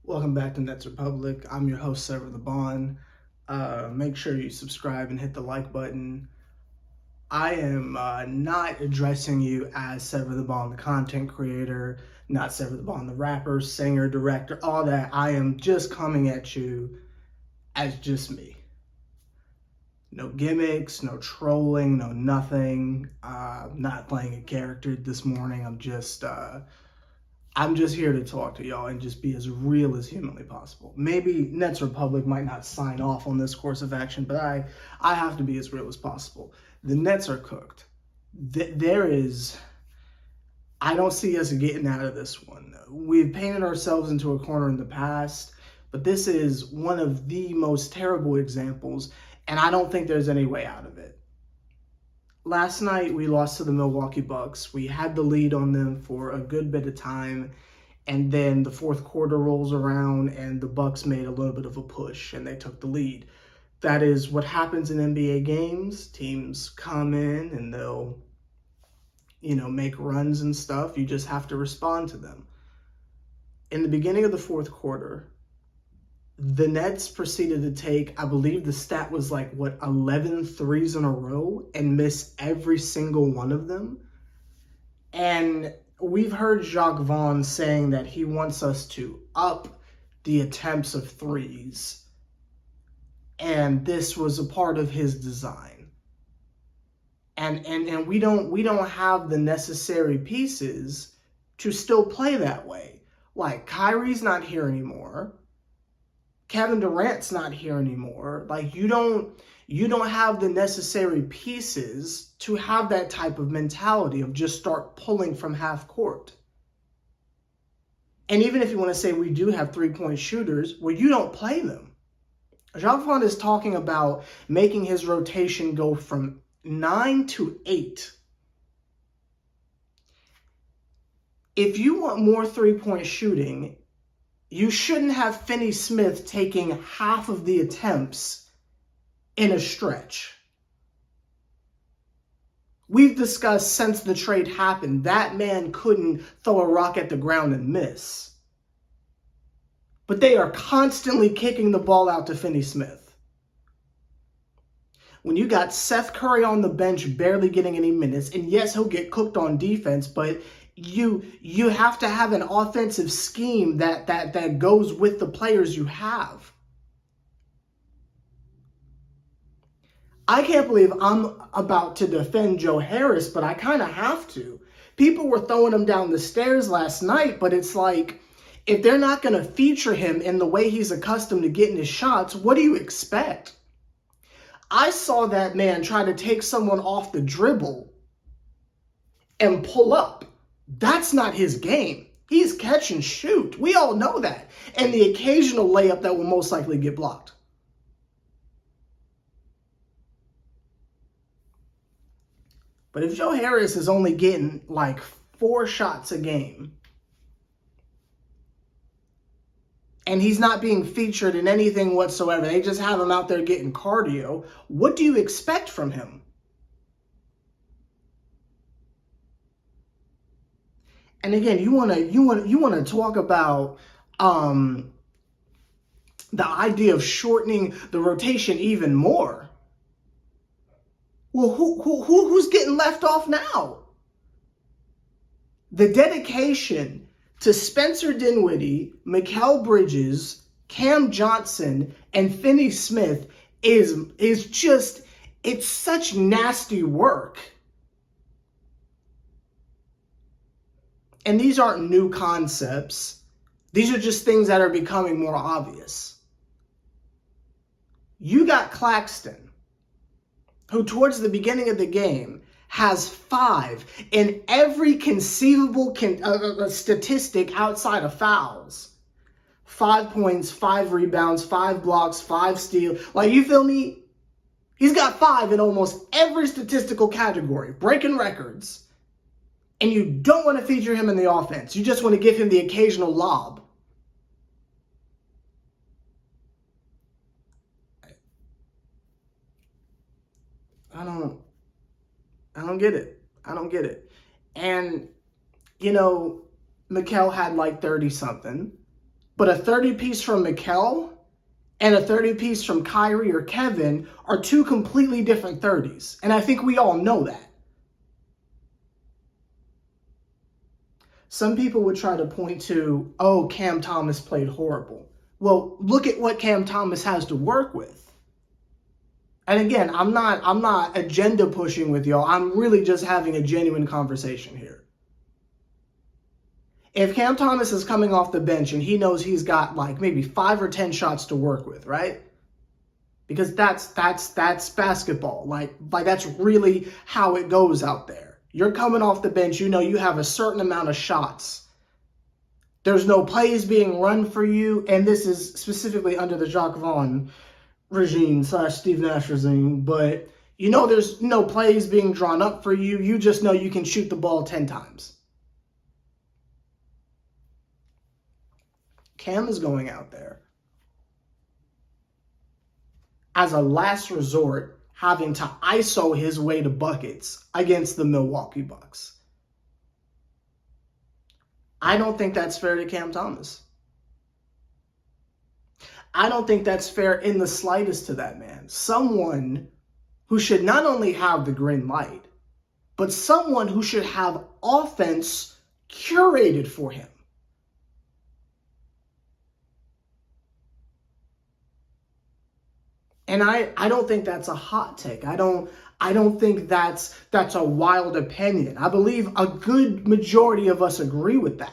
Welcome back to Nets Republic. I'm your host, Sever the Bond. Make sure you subscribe and hit the like button. I am not addressing you as Sever the Bond, the content creator, not Sever the Bond, the rapper, singer, director, all that. I am just coming at you as just me. No gimmicks, no trolling, no nothing. Not playing a character this morning. I'm just here to talk to y'all and just be as real as humanly possible. Maybe Nets Republic might not sign off on this course of action, but I have to be as real as possible. The Nets are cooked. I don't see us getting out of this one. We've painted ourselves into a corner in the past, but this is one of the most terrible examples, and I don't think there's any way out of it. Last night, we lost to the Milwaukee Bucks. We had the lead on them for a good bit of time, and then the fourth quarter rolls around, and the Bucks made a little bit of a push, and they took the lead. That is what happens in NBA games. Teams come in, and they'll, make runs and stuff. You just have to respond to them. In the beginning of the fourth quarter, the Nets proceeded to take, I believe the stat was 11 threes in a row and miss every single one of them. And we've heard Jacques Vaughn saying that he wants us to up the attempts of threes. And this was a part of his design. And we don't have the necessary pieces to still play that way. Like, Kyrie's not here anymore. Kevin Durant's not here anymore. You don't have the necessary pieces to have that type of mentality of just start pulling from half court. And even if you want to say we do have three-point shooters, well, you don't play them. Jacques Vaughn is talking about making his rotation go from 9 to 8. If you want more three-point shooting, you shouldn't have Finney Smith taking half of the attempts in a stretch. We've discussed since the trade happened, that man couldn't throw a rock at the ground and miss. But they are constantly kicking the ball out to Finney Smith. When you got Seth Curry on the bench barely getting any minutes, and yes, he'll get cooked on defense, but you have to have an offensive scheme that goes with the players you have. I can't believe I'm about to defend Joe Harris, but I kind of have to. People were throwing him down the stairs last night, but it's like, if they're not going to feature him in the way he's accustomed to getting his shots, what do you expect? I saw that man try to take someone off the dribble and pull up. That's not his game. He's catch and shoot. We all know that. And the occasional layup that will most likely get blocked. But if Joe Harris is only getting 4 shots a game, and he's not being featured in anything whatsoever, they just have him out there getting cardio, what do you expect from him? And again, you want to talk about the idea of shortening the rotation even more. Well, who's getting left off now? The dedication to Spencer Dinwiddie, Mikal Bridges, Cam Johnson, and Finney Smith is just, it's such nasty work. And these aren't new concepts. These are just things that are becoming more obvious. You got Claxton, who towards the beginning of the game has 5 in every conceivable statistic outside of fouls. 5 points, 5 rebounds, 5 blocks, 5 steals. You feel me? He's got 5 in almost every statistical category, breaking records. And you don't want to feature him in the offense. You just want to give him the occasional lob. I don't get it. I don't get it. And, Mikal had 30-something. But a 30-piece from Mikal and a 30-piece from Kyrie or Kevin are two completely different 30s. And I think we all know that. Some people would try to point to, oh, Cam Thomas played horrible. Well, look at what Cam Thomas has to work with. And again, I'm not agenda pushing with y'all. I'm really just having a genuine conversation here. If Cam Thomas is coming off the bench and he knows he's got like maybe 5 or 10 shots to work with, right? Because that's basketball. Like that's really how it goes out there. You're coming off the bench, you know you have a certain amount of shots. There's no plays being run for you, and this is specifically under the Jacques Vaughn regime / Steve Nash regime, but you know there's no plays being drawn up for you. You just know you can shoot the ball 10 times. Cam is going out there as a last resort, having to ISO his way to buckets against the Milwaukee Bucks. I don't think that's fair to Cam Thomas. I don't think that's fair in the slightest to that man. Someone who should not only have the green light, but someone who should have offense curated for him. And I don't think that's a hot take. I don't think that's a wild opinion. I believe a good majority of us agree with that.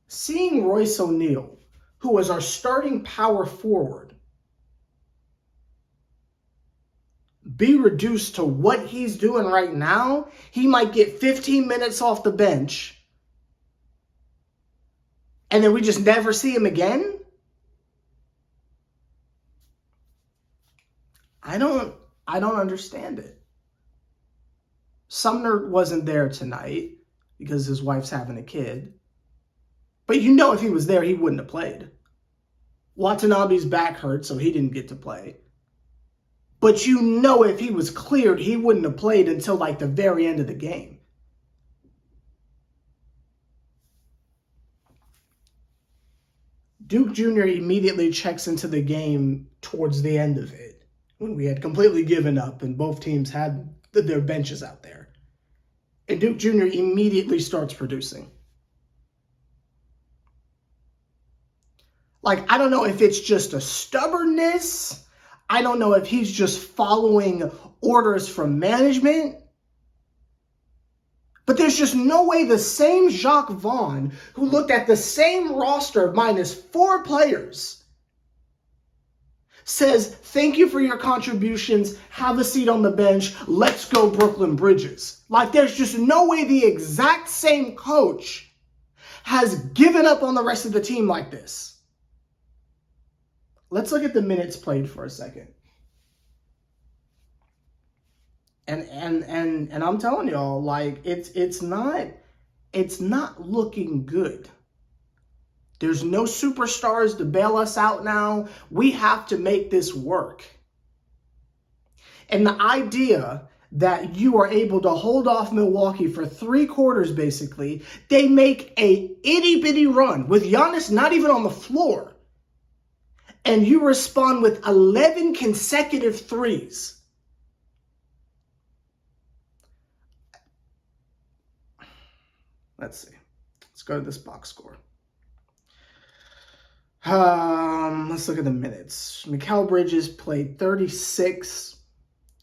Seeing Royce O'Neal, who was our starting power forward, be reduced to what he's doing right now, he might get 15 minutes off the bench and then we just never see him again? I don't understand it. Sumner wasn't there tonight because his wife's having a kid. But you know if he was there, he wouldn't have played. Watanabe's back hurt, so he didn't get to play. But you know if he was cleared, he wouldn't have played until like the very end of the game. Duke Jr. immediately checks into the game towards the end of it, when we had completely given up and both teams had their benches out there. And Duke Jr. immediately starts producing. Like, I don't know if it's just a stubbornness. I don't know if he's just following orders from management. But there's just no way the same Jacques Vaughn, who looked at the same roster minus 4 players, says, thank you for your contributions, have a seat on the bench, let's go Brooklyn Bridges. Like, there's just no way the exact same coach has given up on the rest of the team like this. Let's look at the minutes played for a second. And I'm telling y'all, like, it's not looking good. There's no superstars to bail us out now. We have to make this work. And the idea that you are able to hold off Milwaukee for 3 quarters, basically, they make a itty-bitty run with Giannis not even on the floor. And you respond with 11 consecutive threes. Let's see. Let's go to this box score. Let's look at the minutes. Mikal Bridges played 36.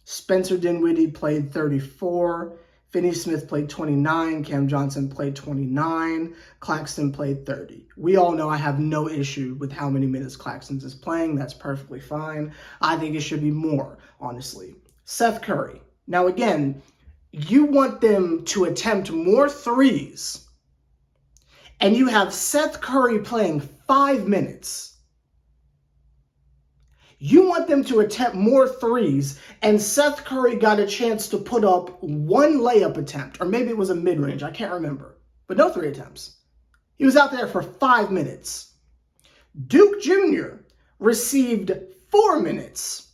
Spencer Dinwiddie played 34. Finney-Smith played 29. Cam Johnson played 29. Claxton played 30. We all know I have no issue with how many minutes Claxton is playing. That's perfectly fine. I think it should be more, honestly. Seth Curry. Now, again, you want them to attempt more threes, and you have Seth Curry playing 5 minutes. You want them to attempt more threes, and Seth Curry got a chance to put up 1 layup attempt, or maybe it was a mid-range, I can't remember, but no 3 attempts. He was out there for 5 minutes. Duke Jr. received 4 minutes.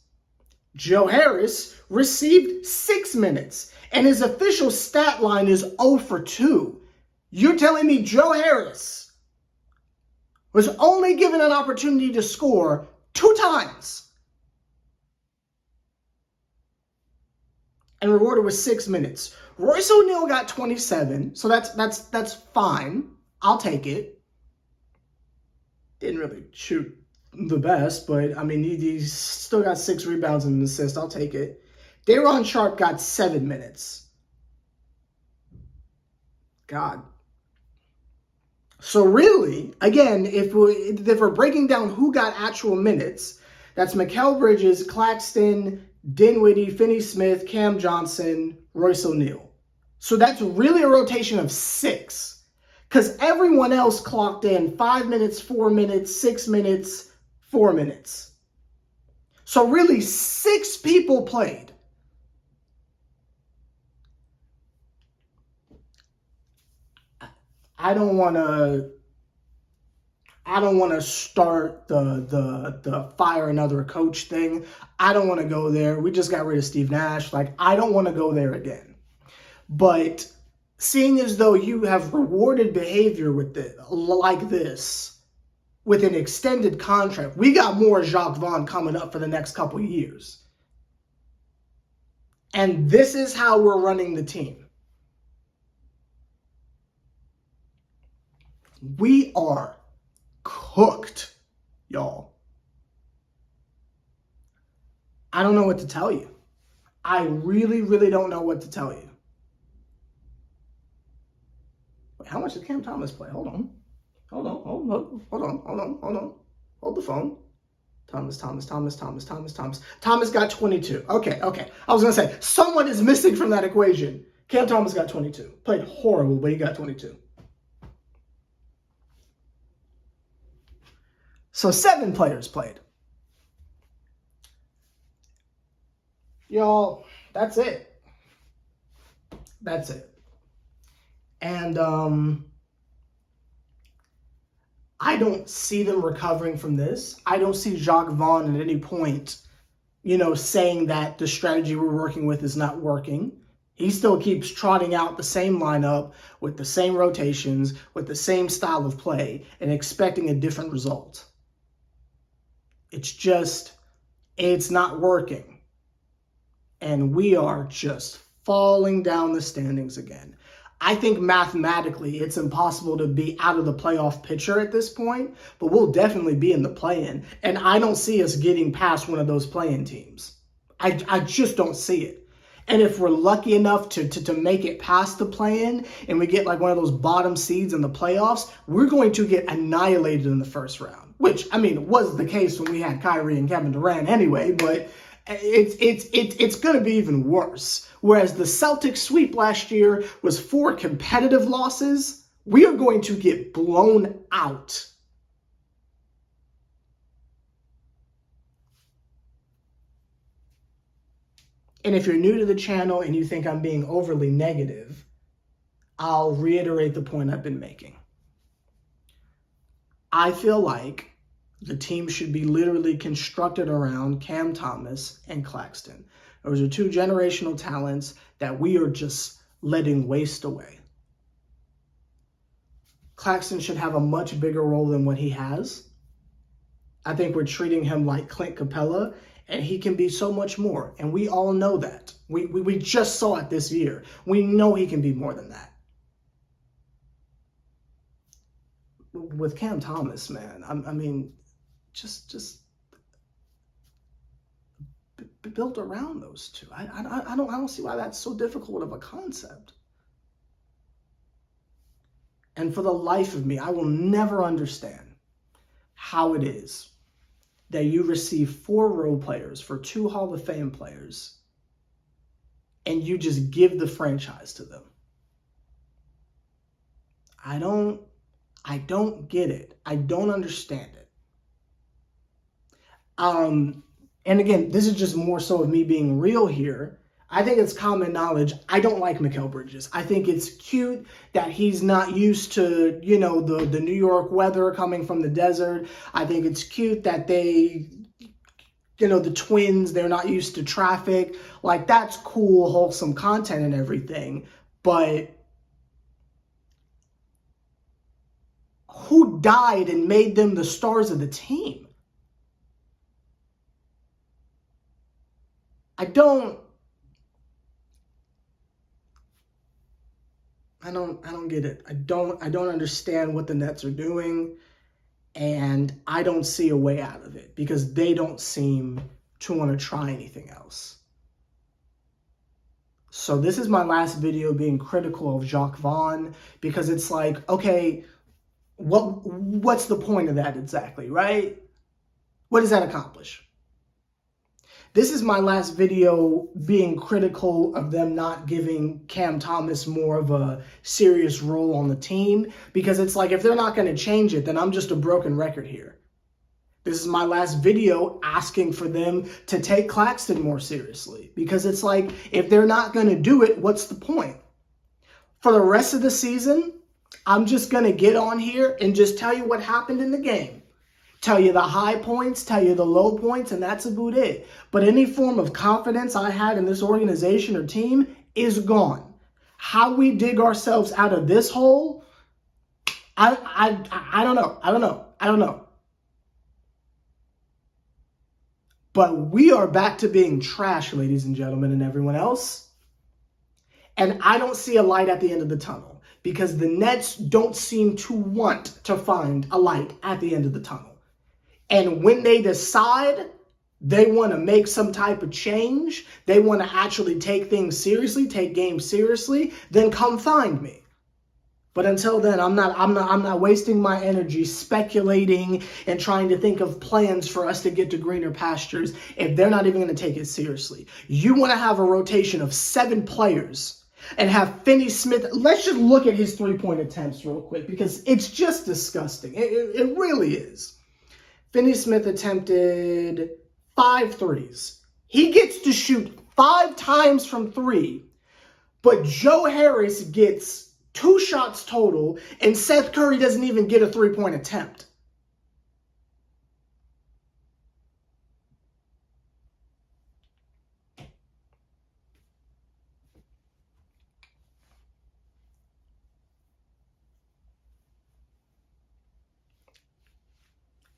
Joe Harris received 6 minutes. And his official stat line is 0 for 2. You're telling me Joe Harris was only given an opportunity to score 2 times and rewarded with 6 minutes. Royce O'Neal got 27, so that's fine. I'll take it. Didn't really shoot the best, but I mean, he still got 6 rebounds and an assist. I'll take it. Day'Ron Sharpe got 7 minutes. God. So really, again, if we're breaking down who got actual minutes, that's Mikal Bridges, Claxton, Dinwiddie, Finney-Smith, Cam Johnson, Royce O'Neal. So that's really a rotation of 6. Because everyone else clocked in 5 minutes, 4 minutes, 6 minutes, 4 minutes. So really, 6 people played. I don't want to start the fire another coach thing. I don't want to go there. We just got rid of Steve Nash. Like, I don't want to go there again. But seeing as though you have rewarded behavior with it like this, with an extended contract, we got more Jacques Vaughn coming up for the next couple of years. And this is how we're running the team. We are cooked, y'all. I don't know what to tell you. I really, really don't know what to tell you. Wait, how much did Cam Thomas play? Hold on. Hold the phone. Thomas got 22. Okay. I was going to say, someone is missing from that equation. Cam Thomas got 22. Played horrible, but he got 22. So 7 players played. Y'all, that's it. That's it. And I don't see them recovering from this. I don't see Jacques Vaughn at any point, saying that the strategy we're working with is not working. He still keeps trotting out the same lineup with the same rotations, with the same style of play, and expecting a different result. It's not working. And we are just falling down the standings again. I think mathematically it's impossible to be out of the playoff picture at this point, but we'll definitely be in the play-in. And I don't see us getting past one of those play-in teams. I just don't see it. And if we're lucky enough to make it past the play-in and we get like one of those bottom seeds in the playoffs, we're going to get annihilated in the first round. Which, I mean, was the case when we had Kyrie and Kevin Durant anyway, but it's going to be even worse. Whereas the Celtics sweep last year was 4 competitive losses, we are going to get blown out. And if you're new to the channel and you think I'm being overly negative, I'll reiterate the point I've been making. I feel like the team should be literally constructed around Cam Thomas and Claxton. Those are 2 generational talents that we are just letting waste away. Claxton should have a much bigger role than what he has. I think we're treating him like Clint Capella, and he can be so much more. And we all know that. We just saw it this year. We know he can be more than that. With Cam Thomas, man, I mean, just built around those 2. I don't see why that's so difficult of a concept. And for the life of me, I will never understand how it is that you receive 4 role players for 2 Hall of Fame players and you just give the franchise to them. I don't get it. I don't understand it. And again, this is just more so of me being real here. I think it's common knowledge. I don't like Mikal Bridges. I think it's cute that he's not used to, the New York weather coming from the desert. I think it's cute that they the twins, they're not used to traffic. Like, that's cool, wholesome content and everything. But who died and made them the stars of the team? I don't get it. I don't understand what the Nets are doing, and I don't see a way out of it because they don't seem to want to try anything else. So this is my last video being critical of Jacques Vaughn, because it's like, okay, what's the point of that exactly, right? What does that accomplish? This is my last video being critical of them not giving Cam Thomas more of a serious role on the team, because it's like, if they're not going to change it, then I'm just a broken record here. This is my last video asking for them to take Claxton more seriously, because it's like, if they're not going to do it, what's the point? For the rest of the season, I'm just going to get on here and just tell you what happened in the game. Tell you the high points, tell you the low points, and that's about it. But any form of confidence I had in this organization or team is gone. How we dig ourselves out of this hole, I don't know. But we are back to being trash, ladies and gentlemen, and everyone else. And I don't see a light at the end of the tunnel, because the Nets don't seem to want to find a light at the end of the tunnel. And when they decide they want to make some type of change, they want to actually take things seriously, take games seriously, then come find me. But until then, I'm not wasting my energy speculating and trying to think of plans for us to get to greener pastures if they're not even going to take it seriously. You want to have a rotation of 7 players and have Finney Smith. Let's just look at his 3-point attempts real quick, because it's just disgusting. It really is. Finney Smith attempted 5 threes. He gets to shoot 5 times from 3, but Joe Harris gets 2 shots total, and Seth Curry doesn't even get a 3-point attempt.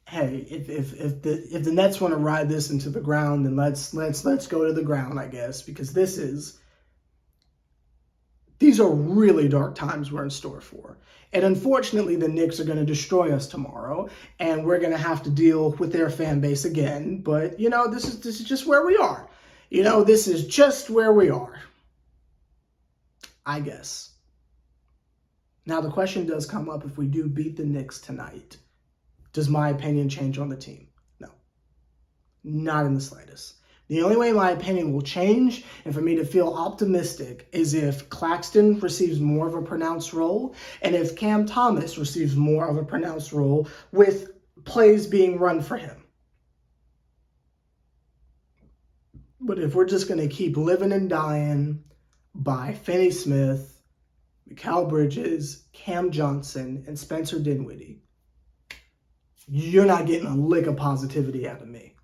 Hey, if the Nets want to ride this into the ground, then let's go to the ground, I guess, because these are really dark times we're in store for. And unfortunately, the Knicks are going to destroy us tomorrow, and we're going to have to deal with their fan base again. But, this is just where we are. This is just where we are, I guess. Now, the question does come up: if we do beat the Knicks tonight, does my opinion change on the team? No, not in the slightest. The only way my opinion will change, and for me to feel optimistic, is if Claxton receives more of a pronounced role, and if Cam Thomas receives more of a pronounced role with plays being run for him. But if we're just going to keep living and dying by Finney Smith, Mikal Bridges, Cam Johnson, and Spencer Dinwiddie, you're not getting a lick of positivity out of me.